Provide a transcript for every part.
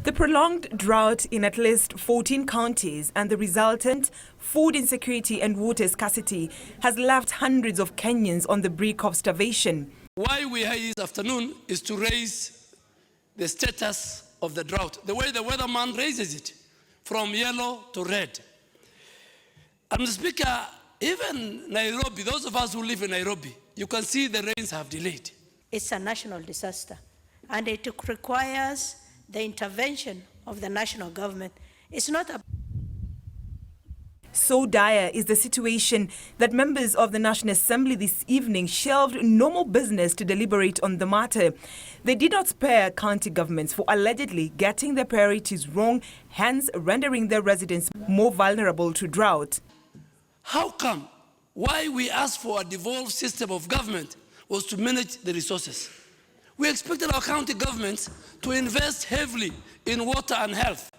The prolonged drought in at least 14 counties and the resultant food insecurity and water scarcity has left hundreds of Kenyans on the brink of starvation. Why we are here this afternoon is to raise the status of the drought, the way the weatherman raises it, from yellow to red. And Mr. Speaker, even Nairobi, those of us who live in Nairobi, you can see the rains have delayed. It's a national disaster, and it requires the intervention of the national government. It's not a... So dire is the situation that members of the National Assembly this evening shelved normal business to deliberate on the matter. They did not spare county governments for allegedly getting their priorities wrong, hence rendering their residents more vulnerable to drought. How come? Why we asked for a devolved system of government was to manage the resources. We expected our county governments to invest heavily in water and health,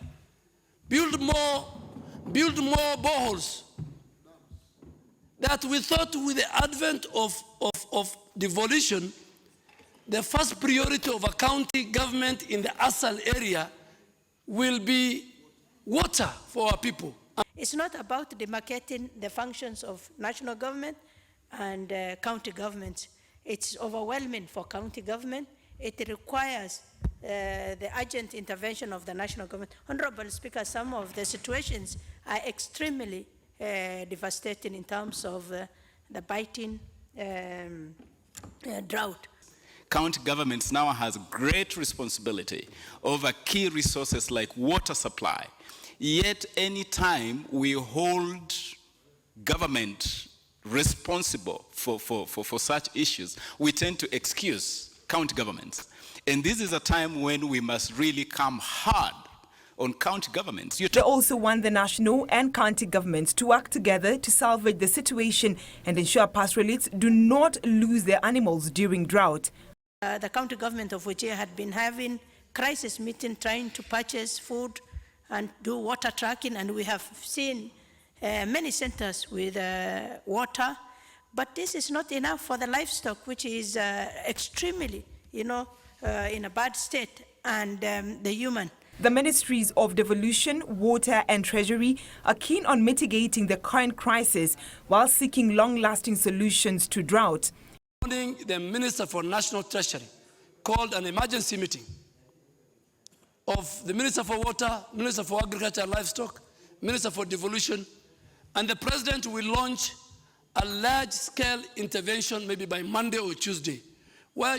build more boreholes. That we thought with the advent of devolution, the first priority of a county government in the Asal area will be water for our people. It's not about demarcating the functions of national government and county governments. It's overwhelming for county government. It requires the urgent intervention of the national government. Honorable Speaker, some of the situations are extremely devastating in terms of the biting drought. County governments now has great responsibility over key resources like water supply. Yet any time we hold government responsible for such issues, we tend to excuse county governments. And this is a time when we must really come hard on county governments. They also want the national and county governments to work together to salvage the situation and ensure pastoralists do not lose their animals during drought. The county government of Wajir had been having crisis meeting trying to purchase food and do water tracking, and we have seen many centers with water, but this is not enough for the livestock, which is extremely, in a bad state, and the human. The ministries of devolution, water and treasury are keen on mitigating the current crisis while seeking long-lasting solutions to drought. The Minister for National Treasury called an emergency meeting of the Minister for Water, Minister for Agriculture and Livestock, Minister for Devolution, and the President will launch a large-scale intervention maybe by Monday or Tuesday, where,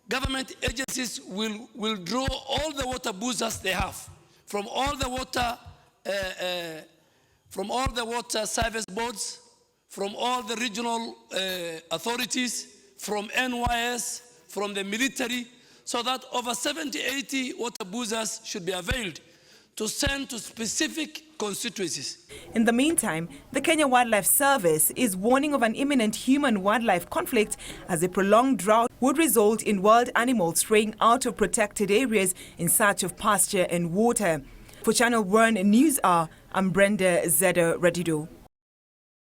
government agencies will draw all the water boozers they have from all the water service boards, from all the regional authorities, from NYS, from the military, so that over 70, 80 water boozers should be availed to send to specific constituencies. In the meantime, the Kenya Wildlife Service is warning of an imminent human-wildlife conflict as a prolonged drought would result in wild animals straying out of protected areas in search of pasture and water. For Channel 1 News Hour, I'm Brenda Czeda Radido.